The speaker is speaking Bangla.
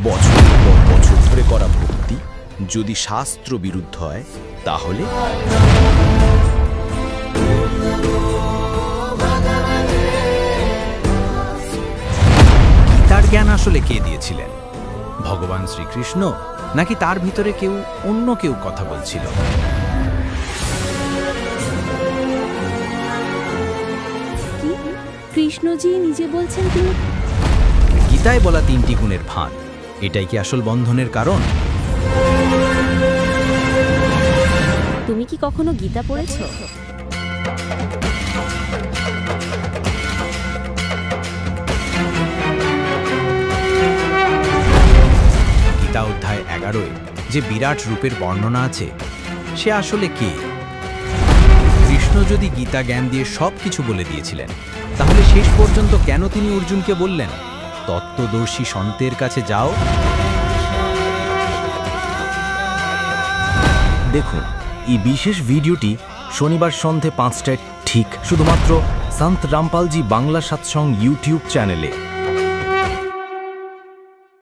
বছরের পর বছর ধরে করা ভক্তি যদি শাস্ত্র বিরুদ্ধ হয় তাহলে গীতার জ্ঞান আসলে কে দিয়েছিলেন? ভগবান শ্রীকৃষ্ণ, নাকি তার ভিতরে কেউ অন্য কেউ কথা বলছিল? কৃষ্ণজি নিজে বলছেন তিনি গীতায় বলা 3টি গুণের ভান, এটাই কি আসল বন্ধনের কারণ? তুমি কি কখনো গীতা পড়েছো? গীতা অধ্যায় 11 যে বিরাট রূপের বর্ণনা আছে, সে আসলে কে? কৃষ্ণ যদি গীতা জ্ঞান দিয়ে সব কিছু বলে দিয়েছিলেন, তাহলে শেষ পর্যন্ত কেন তিনি অর্জুনকে বললেন, তত্ত্বদর্শী সন্তের কাছে যাও? দেখুন এই বিশেষ ভিডিওটি শনিবার সন্ধে 5টায় ঠিক শুধুমাত্র সন্ত রামপালজি বাংলা সৎসঙ্গ ইউটিউব চ্যানেলে।